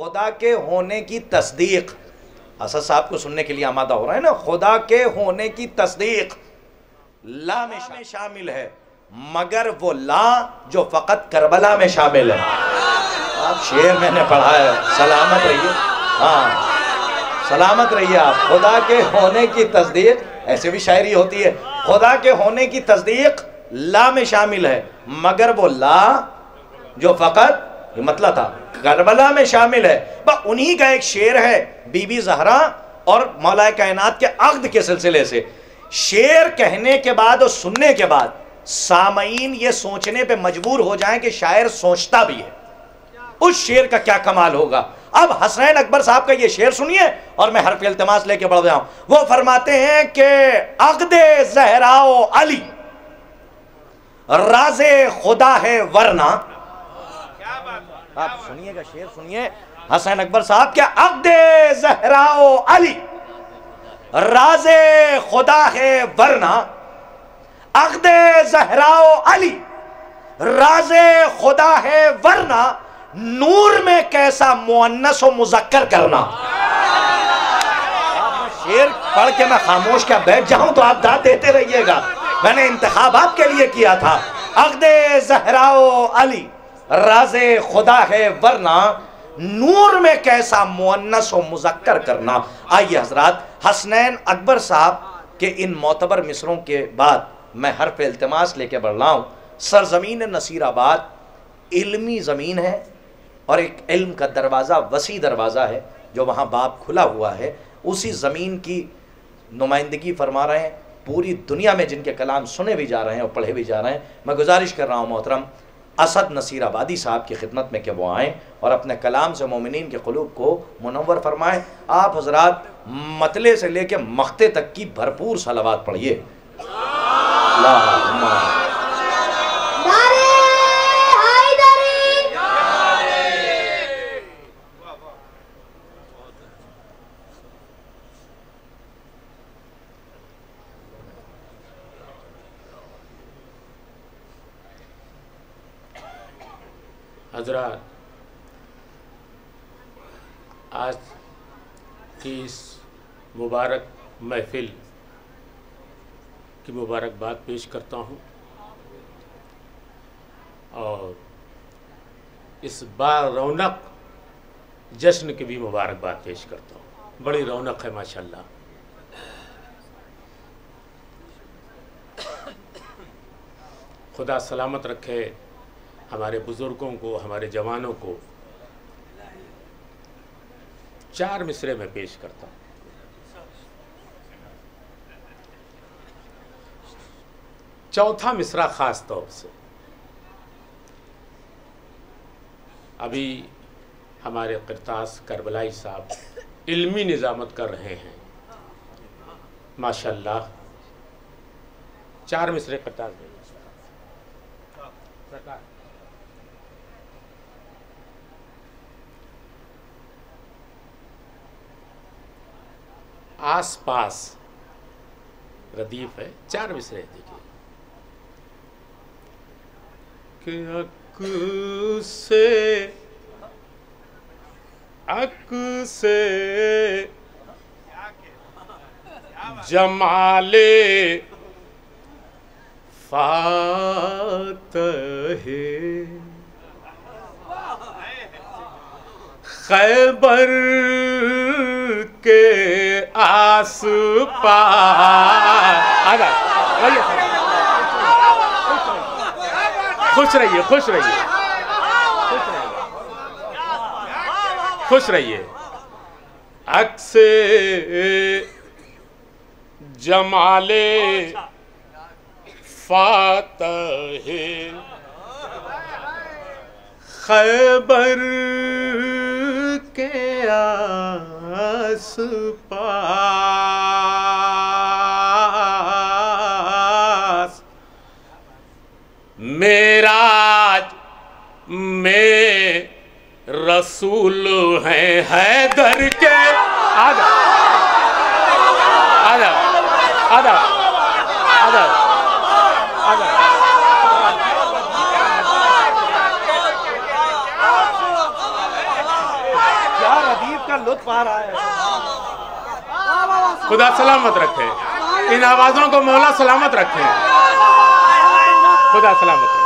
खुदा के होने की तस्दीक, असद साहब को सुनने के लिए आमादा हो रहा है ना, खुदा के होने की तस्दीक ला में शामिल है, मगर वो ला जो फ़कत करबला में शामिल है। आप शेर मैंने पढ़ा है, सलामत रहिए। हाँ, सलामत रहिए आप। खुदा के होने की तस्दीक, ऐसे भी शायरी होती है, खुदा के होने की तस्दीक ला में शामिल है, मगर वो ला जो फ़कत, ये मतलब था, करबला में शामिल है। बस उन्हीं का एक शेर है बीबी ज़हरा और मौलाए कायनात के अक़्द के सिलसिले से। शेर कहने के बाद और सुनने के बाद सामईन ये सोचने पे मजबूर हो जाएं कि शायर सोचता भी है, उस शेर का क्या कमाल होगा। अब हसनैन अकबर साहब का ये शेर सुनिए और मैं हर्फ इल्तिमास लेके बढ़ जाऊं। वो फरमाते हैं कि अक़्दे ज़हराओ अली राज़े खुदा है वरना, आप सुनिएगा शेर सुनिए हसनैन अकबर साहब, क्या अक़्दे ज़हराओ अली राज़े खुदा है वरना, अक़्दे ज़हराओ अली राज़े खुदा है वरना, नूर में कैसा मुअन्नस व मुज़क्कर करना। शेर पढ़ के मैं खामोश क्या बैठ जाऊं तो आप दाद देते रहिएगा, मैंने इंतखाब आपके लिए किया था। अक़्दे ज़हराओ अली राज़े खुदा है वरना, नूर में कैसा मुअन्नस व मुज़क्कर करना। आइए हज़रात, हसनैन अकबर साहब के इन मोतबर मिसरों के बाद मैं हर्फ इल्तिमास लेके बढ़ रहा हूँ। सरजमीन नसीराबाद इल्मी ज़मीन है और एक इल्म का दरवाज़ा, वसी दरवाज़ा है जो वहाँ बाब खुला हुआ है, उसी ज़मीन की नुमाइंदगी फरमा रहे हैं पूरी दुनिया में, जिनके कलाम सुने भी जा रहे हैं और पढ़े भी जा रहे हैं। मैं गुजारिश कर रहा हूँ मोहतरम असद नसीराबादी साहब की खिदमत में कि वो आएँ और अपने कलाम से मोमिनीन के क़ुलूब को मुनव्वर फरमाएँ। आप हज़रात मतले से लेके मख्ते तक की भरपूर सलावात पढ़िए। हज़रात, आज की इस मुबारक महफिल की मुबारकबाद पेश करता हूँ और इस बार रौनक जश्न की भी मुबारकबाद पेश करता हूँ। बड़ी रौनक है माशाल्लाह। खुदा सलामत रखे हमारे बुज़ुर्गों को, हमारे जवानों को। चार मिसरे में पेश करता हूँ। चौथा मिसरा ख़ास तौर से, अभी हमारे क़िरतास करबलाई साहब इल्मी निज़ामत कर रहे हैं माशाल्लाह। चार मिसरे क़िरतास में आस पास रदीफ है। चार मिसरे देखिए कि अक से जमाले फातहे खैबर के आस पास। खुश रहिए, खुश रहिए, खुश रहिए। अक्से जमाले फातहे खैबर के आस पास मेराज में रसूल हैं हैदर के। आजा आजा आजा आजा आजा। यार अदीब का लुत्फ आ रहा है। खुदा सलामत रखे, इन आवाजों को मौला सलामत रखे, खुदा सलामत रखे।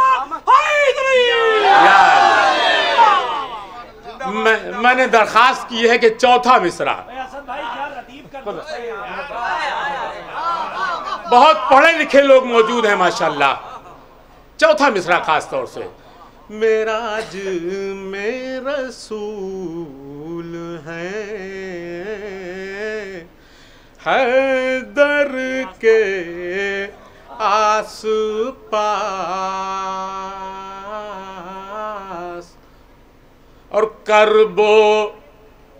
मैंने दरखास्त की है कि चौथा मिसरा, बहुत पढ़े लिखे लोग मौजूद हैं माशाल्लाह, चौथा मिसरा खास तौर से, मेराज में रसूल है दर के आस पास, और करबो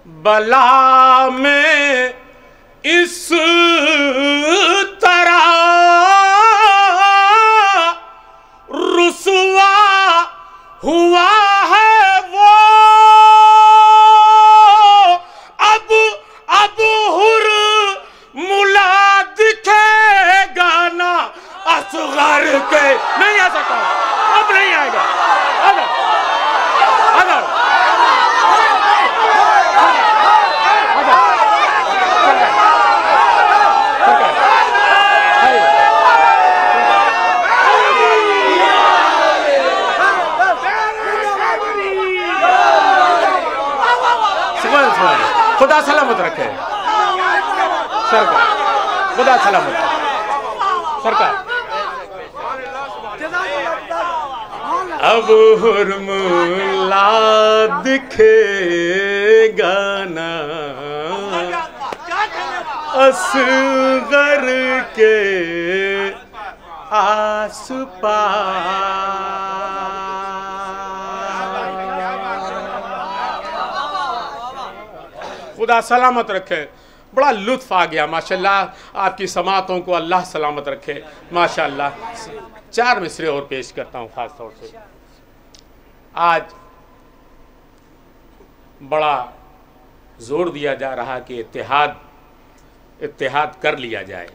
बला में इस तरह रुसवा हुआ है वो, अब हुर मुला दिखेगा ना असगर के। नहीं आ सकता, अब नहीं आएगा। अगर खुदा सलामत रखे सरकार, खुदा सलामत सरकार। अब हुरमुला दिखेगा ना असगर के आस पास। खुदा सलामत रखे, बड़ा लुत्फ आ गया माशाल्लाह। आपकी समातों को अल्लाह सलामत रखे माशाल्लाह। 4 मिसरे और पेश करता हूँ खास तौर से। आज बड़ा जोर दिया जा रहा कि इत्तेहाद कर लिया जाए।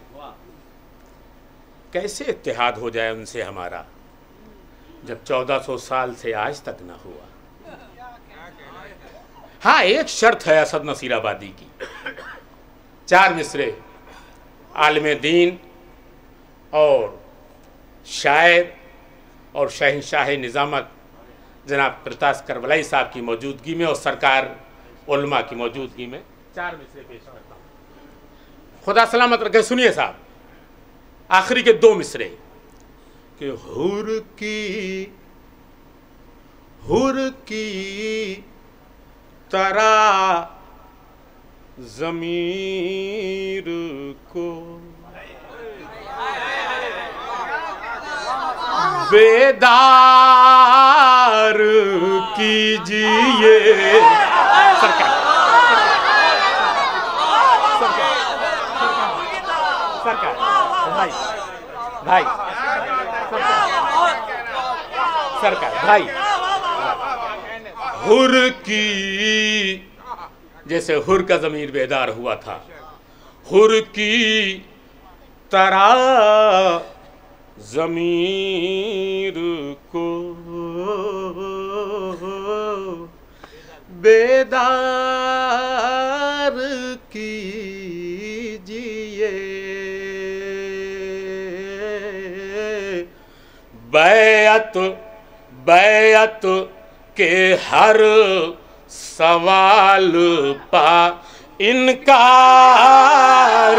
कैसे इत्तेहाद हो जाए उनसे हमारा, जब 1400 साल से आज तक ना हुआ। हाँ, एक शर्त है असद नसीराबादी की। 4 मिसरे आलिम दीन और शायर और शहंशाह निज़ामत जनाब प्रतास करबलाई साहब की मौजूदगी में और सरकार उलमा की मौजूदगी में 4 मिसरे पेश करता हूँ। खुदा सलामत रखे। सुनिए साहब, आखिरी के 2 मिसरे कि हुर की तरह ज़मीर को बेदार कीजिए। सरकार भाई सरकार भाई, हुर की, जैसे हुर का ज़मीर बेदार हुआ था, हुर की तरह ज़मीर को बेदार कीजिए। बैअत के हर सवाल पा इनकार।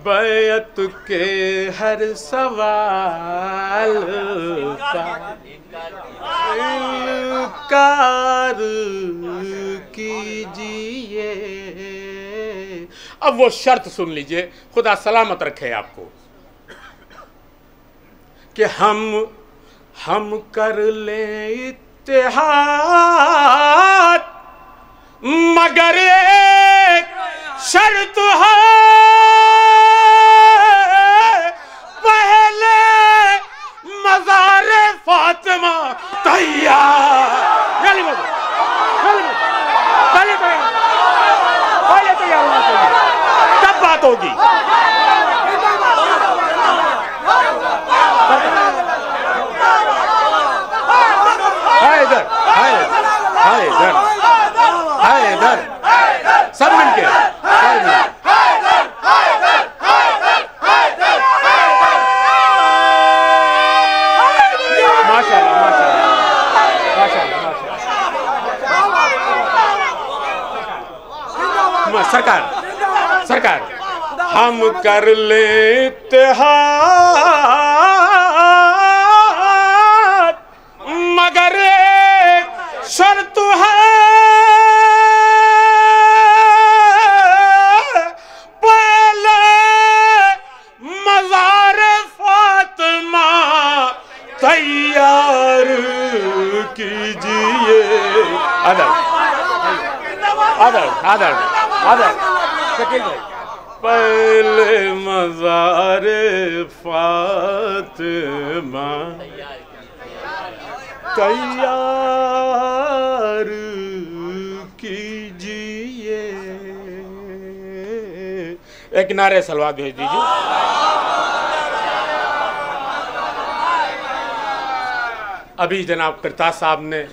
बैअत के हर सवाल का इनकार कीजिए। अब वो शर्त सुन लीजिए, खुदा सलामत रखे आपको, कि हम कर लें इत्तेहाद, मगर एक शर्त है, पहले मज़ार फातिमा तैयार। पहले होगी। हाय इधर, हाय इधर, हाय इधर, सब मिलके, सब मिलके। माशाल्लाह, माशाल्लाह, माशाल्लाह, माशाल्लाह। सरकार, सरकार, हम कर लेते हाथ, मगर एक शर्त है, पहले मज़ार फातिमा तैयार कीजिए। आदर, आदर, आदर, आदर, शकील भाई, पहले मज़ार फातिमा तैयार कीजिए। एक नारे सलवात भेज दीजिए। अभी जनाब करताज साहब ने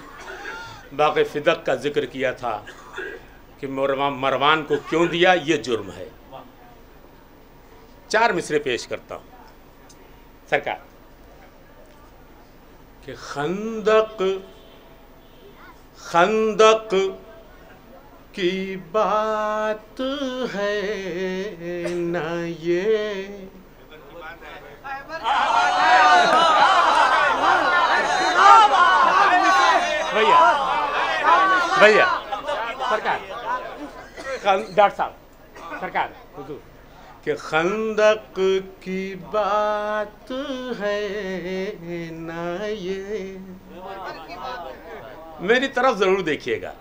बाक़ी फ़िदक का जिक्र किया था कि मरवान को क्यों दिया, ये जुर्म है। 4 मिसरे पेश करता हूँ सरकार कि खंदक खंदक की बात है ना ये, भैया भैया सरकार, डॉक्टर साहब सरकार, हुजूर, कि खंदक की बात है ना ये, मेरी तरफ जरूर देखिएगा।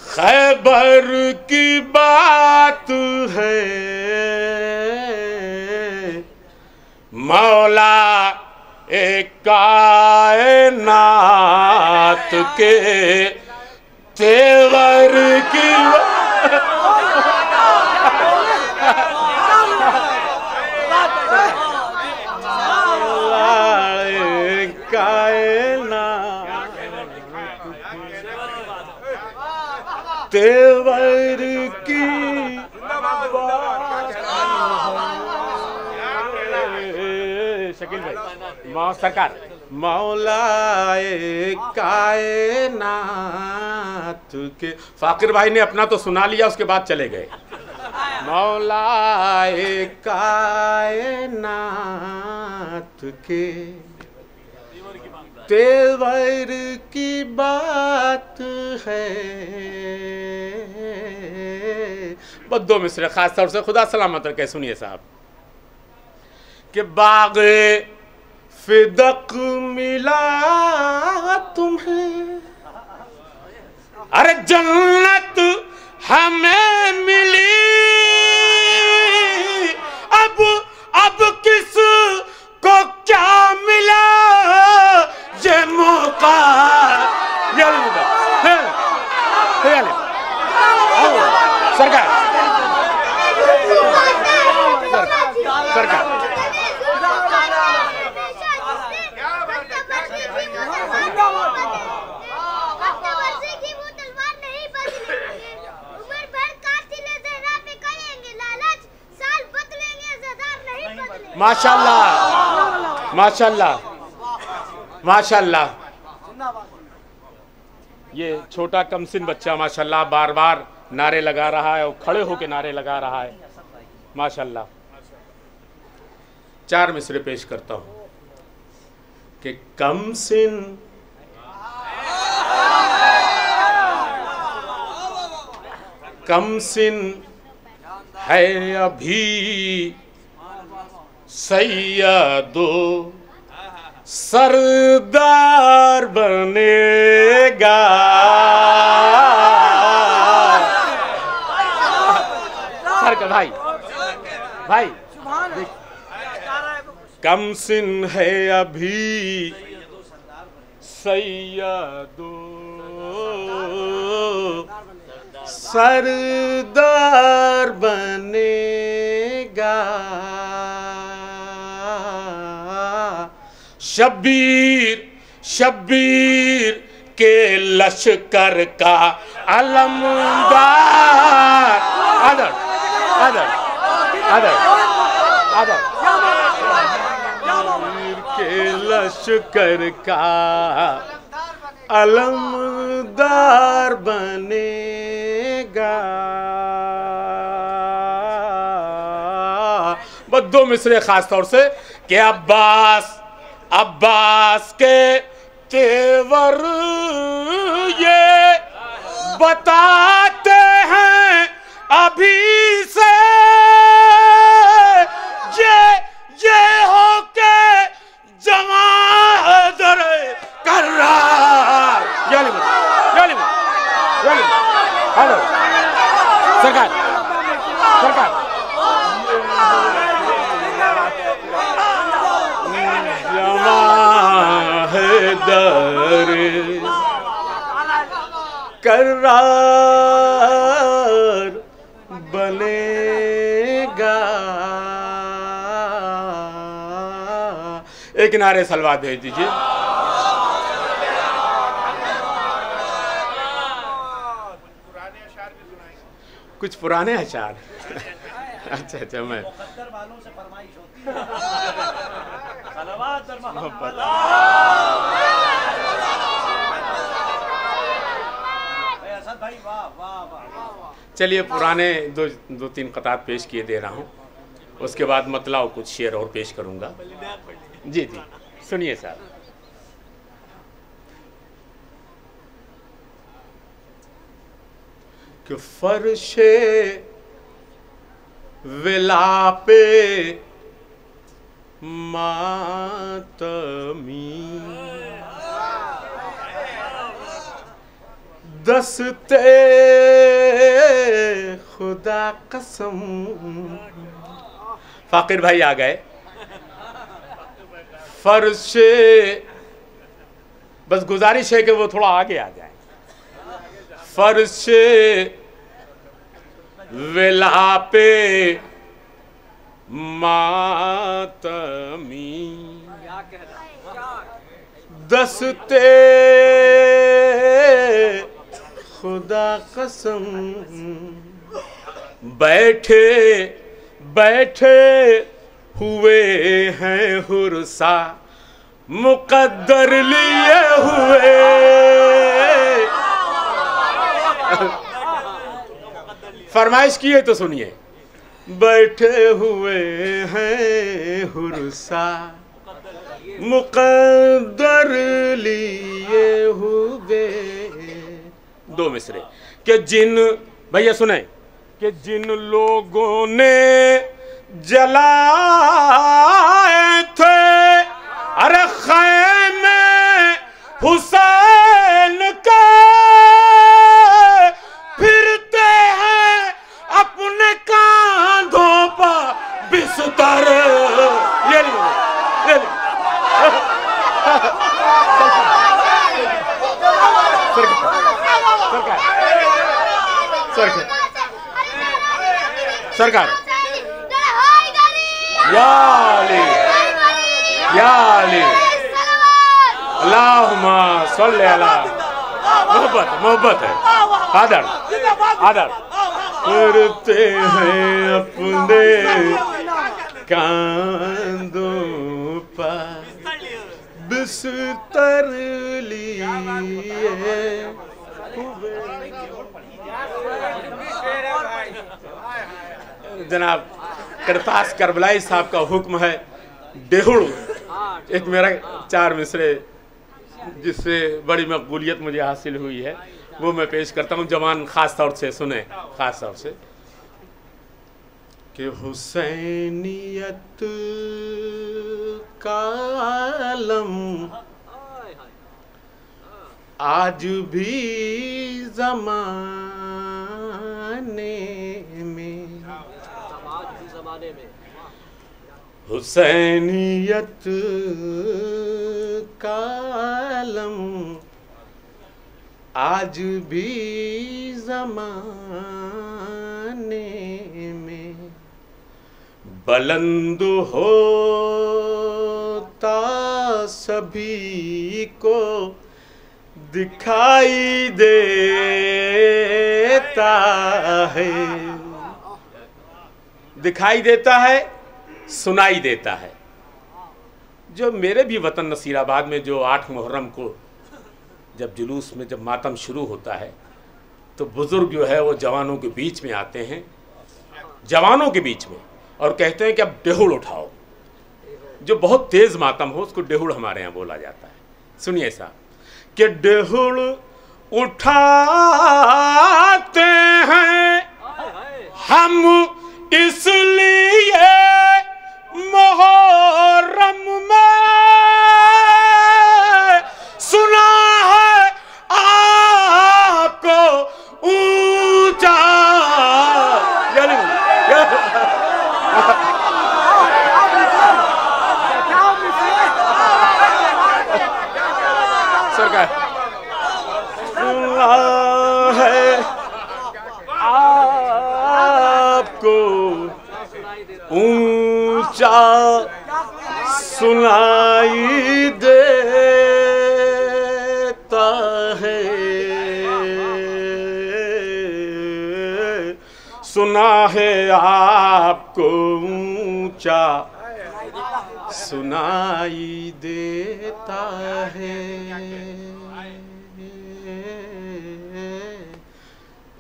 खैबर की बात है, मौला एक कायनात के तेवर की तेवर की शकील भाई, सरकार, मौलाए कायनात के, फाकिर भाई ने अपना तो सुना लिया, उसके बाद चले गए। मौलाए कायनात के तेवर की बात है। बस 2 मिसरे खास तौर से खुदा सलामत रखे, सुनिए साहब कि बाग़े फ़िदक मिला तुम्हें, अरे जन्नत हमें मिली, अब किस को क्या मिला, ये मौका सरकार, सरकार, माशाल्लाह, माशाल्लाह, माशाल्लाह। ये छोटा कमसिन बच्चा माशाल्लाह बार बार नारे लगा रहा है और खड़े होकर नारे लगा रहा है, माशाल्लाह। 4 मिसरे पेश करता हूं कि कमसिन कमसिन है अभी सैयदो सरदार बनेगा, सरकार भाई भाई कमसिन है अभी सैयदो सरदार बने शब्बीर शब्बीर के लश्कर का अलमदार। आदर आदर आदर आदर के लश्कर का अलमदार बनेगा। बस दो मिसरे खास तौर से कि अब्बास अब्बास के तेवर ये बताते हैं अभी से, ये हो के जमा दरे कर रहा। हेलो सरकार सरकार जमा है दरे करार बनेगा। एक नारे सलवात भेज दीजिए। कुछ पुराने अशार। अच्छा अच्छा मैं वालों से फरमाइश होती है। सलावत और मोहब्बत। भाई वाह वाह वाह। चलिए पुराने दो तीन कतार पेश किए दे रहा हूँ, उसके बाद मतला कुछ शेर और पेश करूँगा। जी जी सुनिए साहब। कि फर्शे विलापे मातमी दस्ते खुदा कसम। फाकिर भाई आ गए। फर्शे, बस गुजारिश है कि वो थोड़ा आगे आ जाए। फर्शे विलापे मातमी दस्ते खुदा कसम। बैठे बैठे हुए हैं हुरसा मुकद्दर लिए हुए। फरमाइश की है तो सुनिए। बैठे हुए हैं हुरसा मुकद्दर लिए हुए। दो मिसरे कि जिन भैया सुने कि जिन लोगों ने जलाए थे अरे खैमे हुसैन का, फिरते हैं अपने कांधों पर बिस्तर। ये सरकार अल्लाहुम्मा सल्ली अला। मोहब्बत है। आदर आदर करते हैं अपने कांधों पर बिस्तर लिए। जनाब करतास करबलाई साहब का हुक्म है डेहुड़। एक मेरा 4 मिसरे जिससे बड़ी मकबूलियत मुझे हासिल हुई है वो मैं पेश करता हूँ। जवान खास तौर से सुने, खास तौर से कि हुसैनियत का आलम आज भी ज़माने में, हुसैनियत का आलम आज भी ज़माने में बुलंद होता सभी को दिखाई देता है, दिखाई देता है, सुनाई देता है। जो मेरे भी वतन नसीराबाद में जो 8 मुहर्रम को जब जुलूस में जब मातम शुरू होता है तो बुजुर्ग जो है वो जवानों के बीच में आते हैं, जवानों के बीच में, और कहते हैं कि अब डेहुड़ उठाओ। जो बहुत तेज मातम हो उसको डेहुड़ हमारे यहाँ बोला जाता है। सुनिए साहब कि डेहुड़ उठाते हैं हम इसलिए मुहर्रम में, सुना है आपको ऊंचा। सरकार सुना है आपको ऊंचा सुनाई देता है, सुना है आपको ऊंचा सुनाई देता है।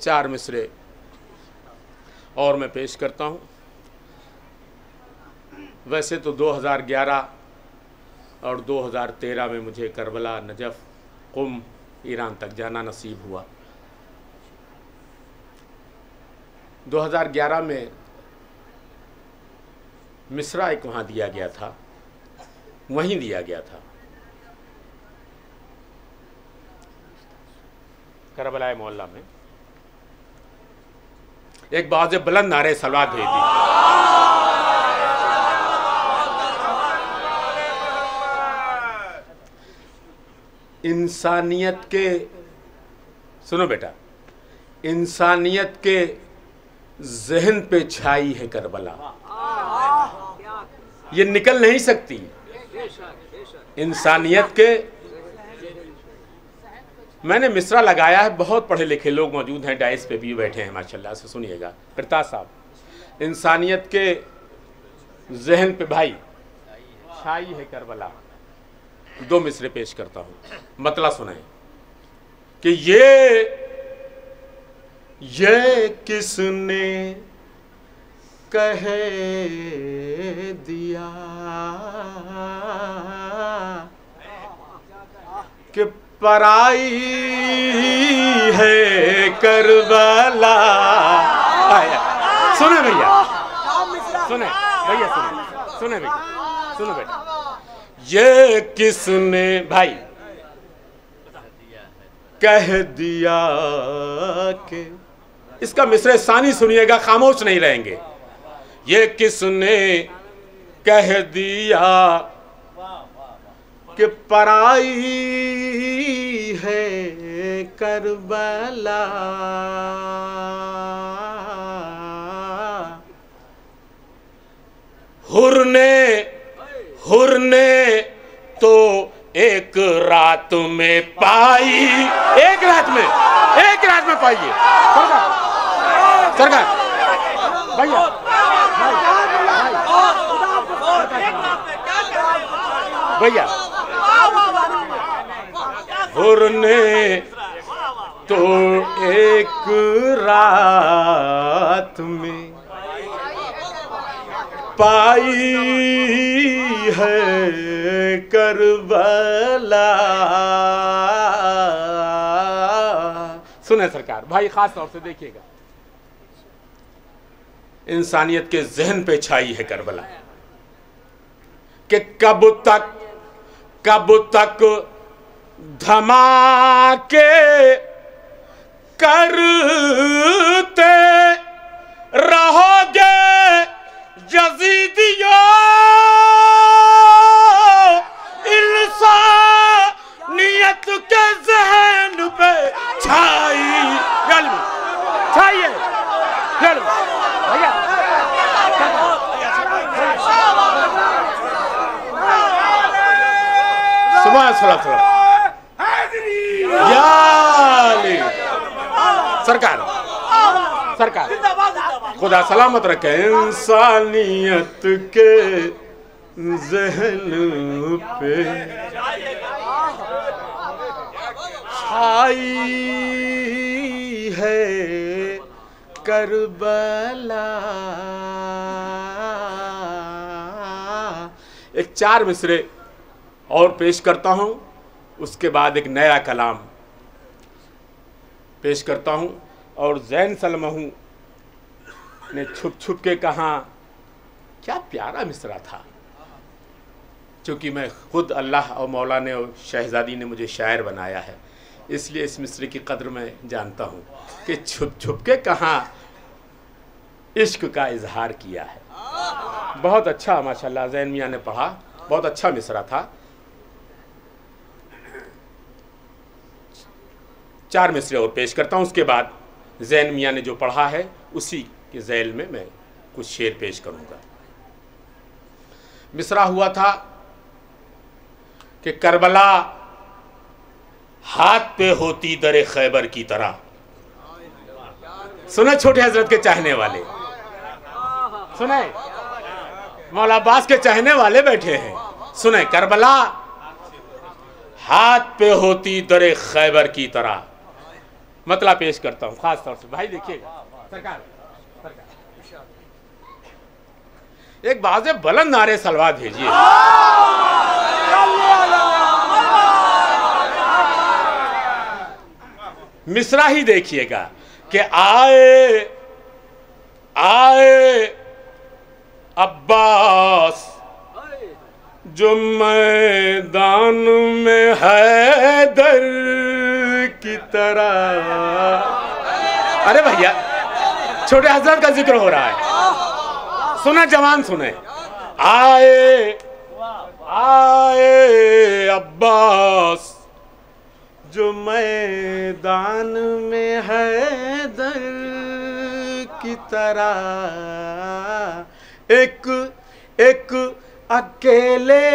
4 मिसरे और मैं पेश करता हूँ। वैसे तो 2011 और 2013 में मुझे करबला, नजफ, कुम, ईरान तक जाना नसीब हुआ। 2011 में मिसरा एक वहाँ दिया गया था, वहीं दिया गया था, करबला मोहल्ला में। एक बाज़ बुलंद नारे सलवात भेज दी। इंसानियत के, सुनो बेटा, इंसानियत के जहन पे छाई है करबला, ये निकल नहीं सकती। इंसानियत के, मैंने मिसरा लगाया है, बहुत पढ़े लिखे लोग मौजूद हैं, डाइस पे भी बैठे हैं माशाल्लाह से, सुनिएगा। प्रताप साहब, इंसानियत के जहन पे भाई छाई है करबला। 2 मिसरे पेश करता हूँ, मतला सुनाए कि ये किसने कह दिया कि पराई है करबला। सुने भैया, सुने भैया, सुने भैया, सुनो बेटा, ये किसने भाई कह दिया कि, इसका मिसरे सानी सुनिएगा, खामोश नहीं रहेंगे। ये किसने कह दिया कि पराई है करबला, हुरने तो एक रात में पाई, एक रात में पाइए सरकार भैया, भैया हुरने तो एक रात में पाई है करबला। सुने सरकार भाई, खास तौर से देखिएगा, इंसानियत के जहन पे छाई है करबला कि कब तक धमाके करते रहोगे यजीदियों, इंसानियत के जहन पे छाई छाइए भैया। सरकार सरकार खुदा सलामत रखे इंसानियत के ज़हन पे छाई है करबला। एक 4 मिसरे और पेश करता हूं, उसके बाद एक नया कलाम पेश करता हूं। और ज़ैन सलमहू ने छुप छुप के कहा, क्या प्यारा मिसरा था। चूँकि मैं खुद अल्लाह और मौला ने और शहज़ादी ने मुझे शायर बनाया है, इसलिए इस मिसरे की कद्र मैं जानता हूँ कि छुप छुप के कहाँ इश्क का इजहार किया है। बहुत अच्छा माशाल्लाह ज़ैन मियाँ ने पढ़ा, बहुत अच्छा मिसरा था। 4 मिसरे और पेश करता हूँ, उसके बाद ज़ैन मियाँ ने जो पढ़ा है उसी के ज़ैल में मैं कुछ शेर पेश करूँगा। मिसरा हुआ था कि करबला हाथ पे होती दरे खैबर की तरह। सुने छोटे हजरत के चाहने वाले, सुने मौला अब्बास के चाहने वाले बैठे हैं, सुने करबला हाथ पे होती दरे खैबर की तरह। मतलब पेश करता हूं खास तौर से, भाई देखिएगा सरकार, एक बाज़े बुलंद नारे सलवात भेजिए। मिसरा ही देखिएगा कि आए आए अब्बास जो मैदान में हैदर की तरह। अरे भैया छोटे हजरत का जिक्र हो रहा है, सुना जवान सुने। आए आए अब्बास जो मैदान में हैदर की तरह, एक एक अकेले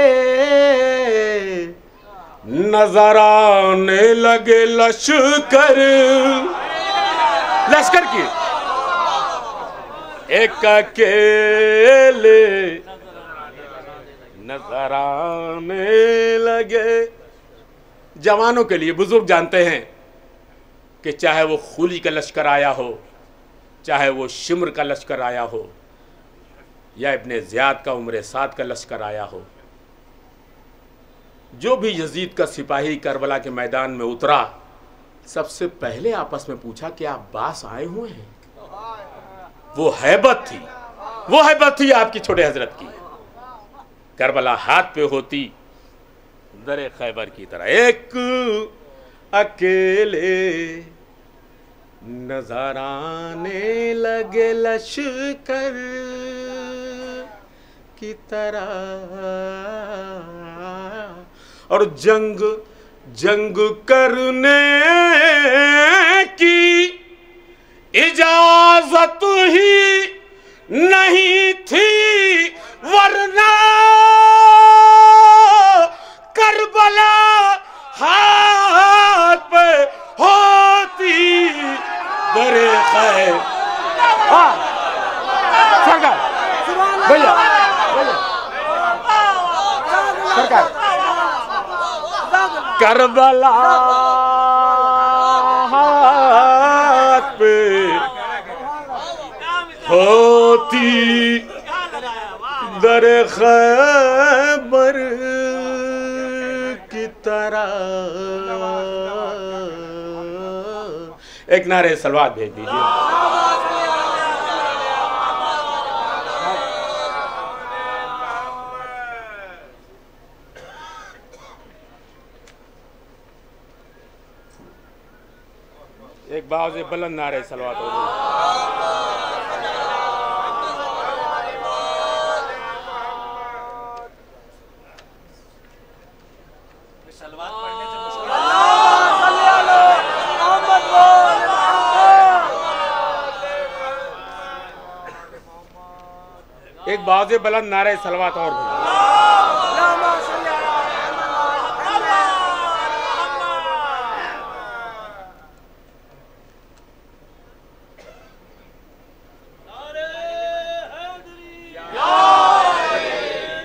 नजर आने लगे लश्कर, लश्कर की एक अकेले नजर आने लगे। जवानों के लिए बुजुर्ग जानते हैं कि चाहे वो खूली का लश्कर आया हो, चाहे वो शिम्र का लश्कर आया हो, या इब्ने ज़ियाद का उम्र साद का लश्कर आया हो, जो भी यजीद का सिपाही करबला के मैदान में उतरा, सबसे पहले आपस में पूछा कि आप अब्बास आए हुए हैं। वो हैबत थी, वो हैबत थी आपकी छोटे हजरत की। करबला हाथ पे होती दरे खैबर की तरह, एक अकेले नजर आने लगे लश्कर की तरह। और जंग जंग करने की इजाजत ही नहीं थी, वरना करबला हाथ पे होती दरे खैर। सरकार भैया सरकार, करबला हाथ पे होती दरे खैबर की तरह। एक नारे सलवात भेज दीजिए। एक बाज़े बुलंद नारे सलवात हो गई। एक बाज़े बुलंद नारे सलवात और भी।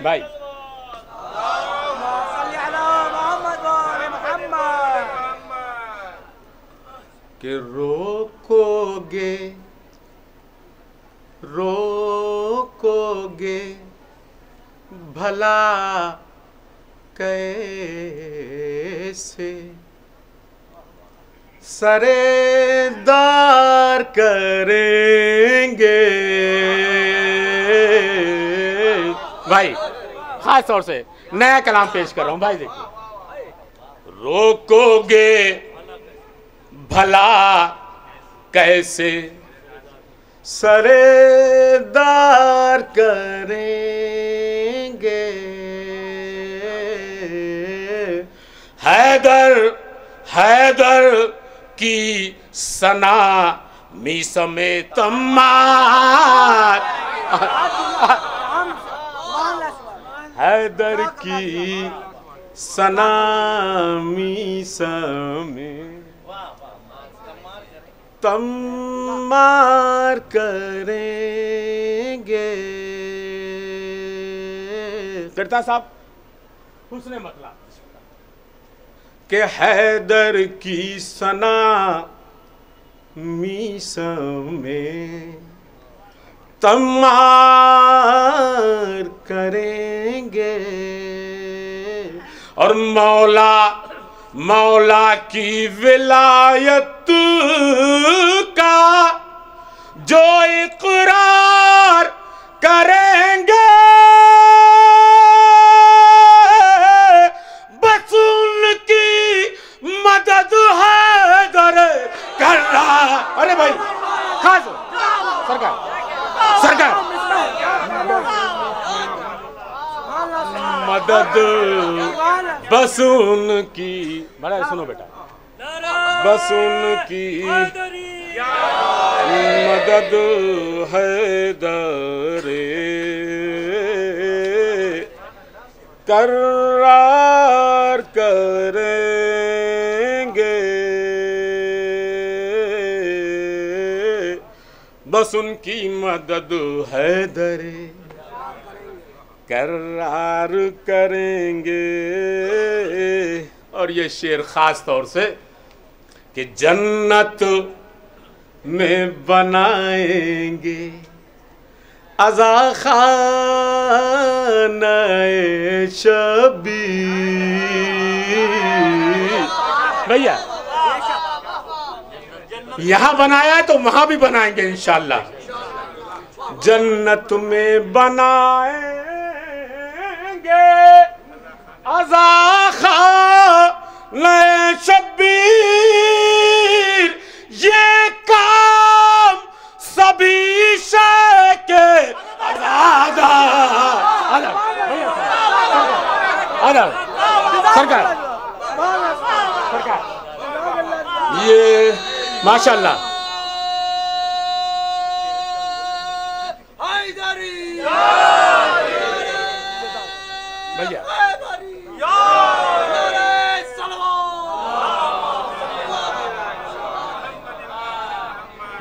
भाई कि रोकोगे रोकोगे भला कैसे, सरेदार करेंगे। भाई खास तौर से नया कलाम पेश कर रहा हूं भाई, देखिए। रोकोगे भला कैसे, सरेदार करेंगे। हैदर हैदर की सना मीस में तम्मार, हैदर की सना मीस में तम्मार करेंगे। करता साहब हुस्ने मतलब कि हैदर की सना मीस में तम्मार करेंगे। और मौला मौला की विलायत का जो इकरार करेंगे, बस उनकी मदद हैदर कर रहा। अरे भाई खास सरकार सरकार मदद बस उनकी, बड़ा सुनो बेटा, बस उनकी मदद हैदर करार करेंगे। बस उनकी मदद हैदर करार करेंगे। और ये शेर खास तौर से कि जन्नत में बनाएंगे अज़ा खाने शबीर। भैया यहां बनाया है तो वहां भी बनाएंगे इंशाअल्लाह। जन्नत में बनाएंगे अज़ा खाने शबीर, ये काम सभी शय के सरकार सरकार ये माशाअल्लाह भैया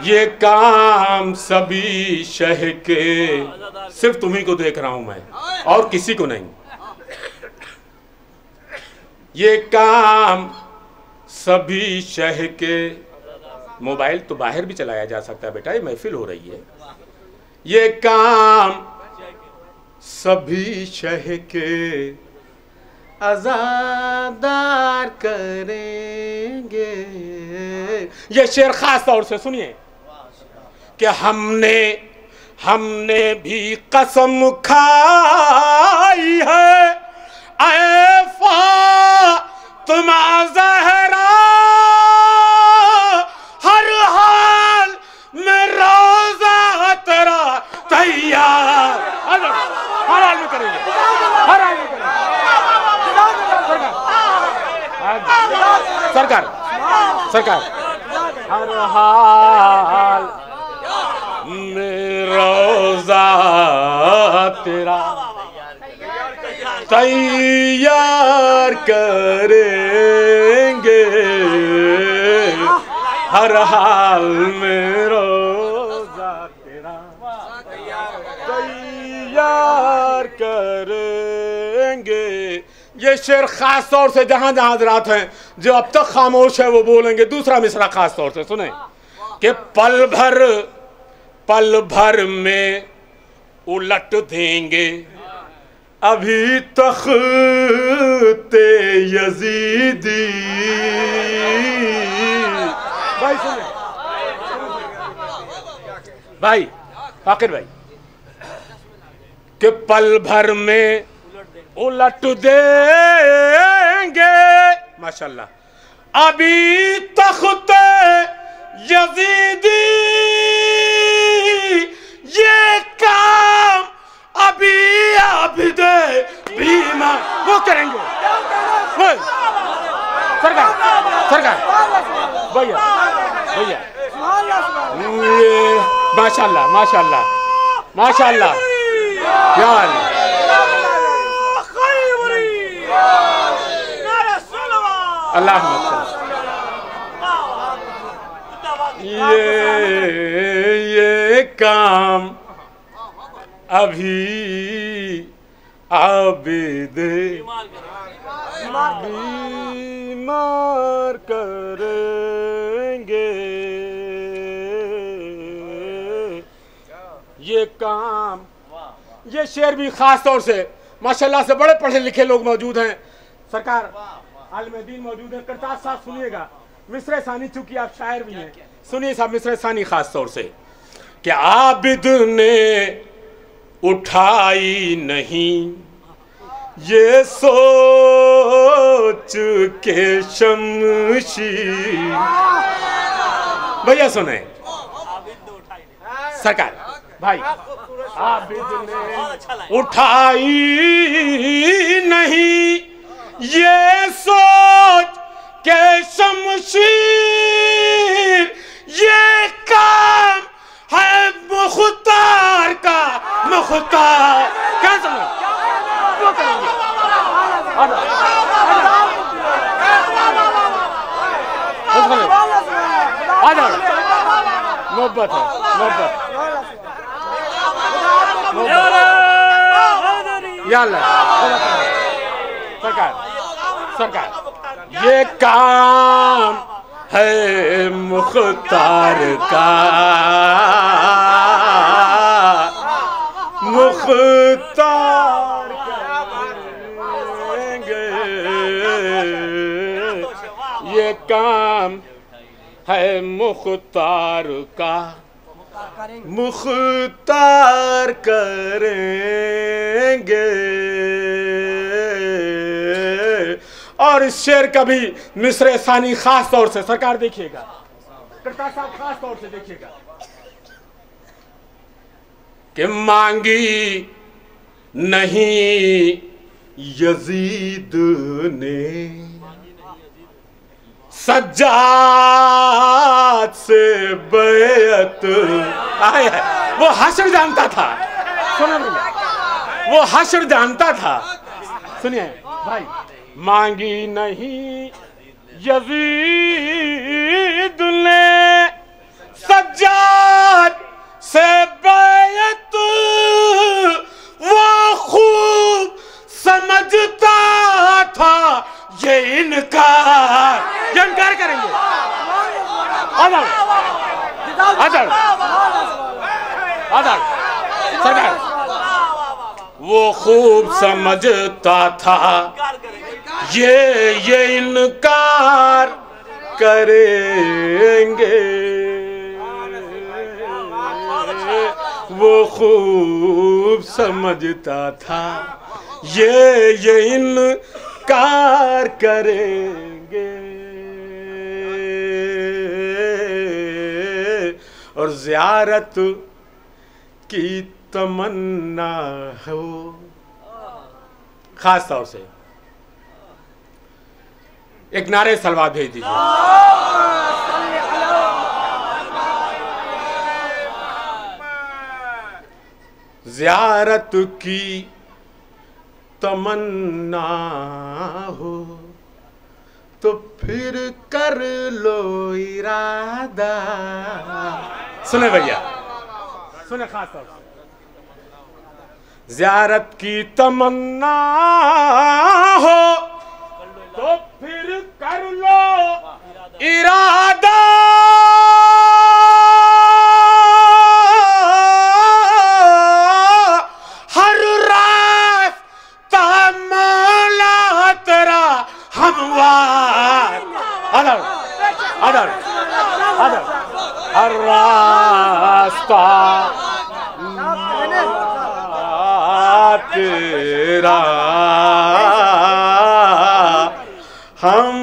ये काम सभी शह के, सिर्फ तुम्ही को देख रहा हूं मैं और किसी को नहीं। ये काम सभी शह के, मोबाइल तो बाहर भी चलाया जा सकता है बेटा, ये महफिल हो रही है। ये काम सभी शह के आजादार करेंगे। ये शेर खास तौर से सुनिए कि हमने भी कसम खाई है ऐ फातिमा ज़हरा, हर हाल में रोज़ा तेरा तैयार। हर हाल में करेंगे, हर हाल में करेंगे सरकार सरकार, हर हाल में रोज़ा तेरा तैयार करेंगे। हर हाल में रोज़ा तेरा तैयार करेंगे। ये शेर खास तौर से जहां जहां हजरात हैं जो अब तक खामोश है वो बोलेंगे। दूसरा मिसरा खास तौर से सुने कि पल भर में उलट देंगे अभी तख्ते यजीदी। भाई सुने, भाई फाकिर भाई, कि पल भर में उलट देंगे माशाल्लाह अभी तख्ते यजीदी। ये काम अभी आबिदे भीमा वो करेंगे। सरकार भैया ये माशाल्लाह माशाल्लाह माशाल्लाह यार अल्लाह ये काम अभी आबिदे बीमार करेंगे। ये काम, ये शेर भी खास तौर से माशाल्लाह से बड़े पढ़े लिखे लोग मौजूद हैं। सरकार आलिम दीन मौजूद है। करताज साहब सुनिएगा मिसरे सानी, चूंकि आप शायर भी हैं, सुनिए साहब मिसरे सानी खास तौर से कि आबिद ने उठाई नहीं ये सोच के शमशीर। भैया सुने सरकार भाई, आबिद ने उठाई नहीं ये सोच के शमशीर। ये काम है मुख्तार का, मुख्तार क्या समझ मोहब्बत है, मोहब्बत सरकार सरकार ये काम है मुख्तार का, मुख्तार करेंगे। ये काम है मुख्तार का, मुख्तार करेंगे। और इस शेर का भी मिसरे सानी खास तौर से सरकार देखिएगा, करताज साहब खास तौर से देखिएगा कि मांगी नहीं यजीद ने सज्जाद से बैत। आए है वो हश्र जानता था, सुनो वो हश्र जानता था। सुनिए भाई, मांगी नहीं यजीद ने सज्जाद से बैत, वो खूब समझता था ये इनकार करेंगे। सरकार वो खूब समझता था ये इनकार करेंगे। वो खूब समझता था ये इनकार करेंगे। और ज़ियारत की तमन्ना हो, खास तौर से एक नारे सलवा भेज दीजिए। ज़ियारत की तमन्ना हो तो फिर कर लो इरादा। सुने भैया, सुने खास तौर से ज़ियारत की तमन्ना हो तो फिर कर लो इरादा। हर रास्ता मौला तेरा हमवार अदर अदर अदर हर रास्ता तेरा हम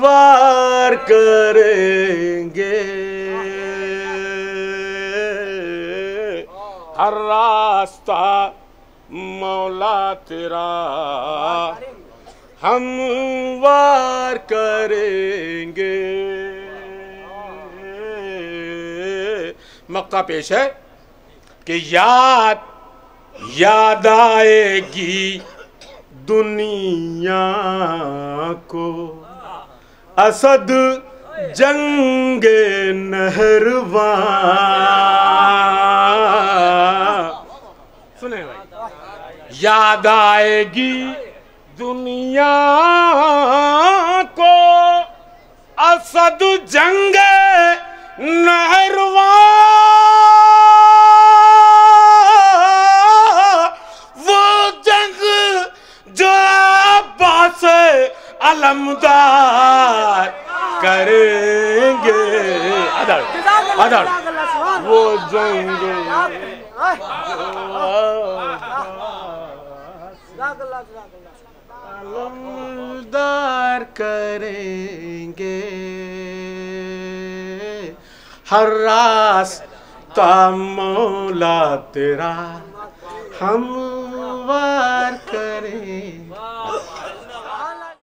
वार करेंगे। हर रास्ता मौला तेरा हम वार करेंगे। मक्का पेश है कि याद आएगी दुनिया को असद जंगे नहरवा। सुने भाई, याद आएगी दुनिया को असद जंगे नहरवा। अलमदार करेंगे अदर अदर वो जंग अलमदार करेंगे। हर रास्ता मौला तेरा हम वार करें।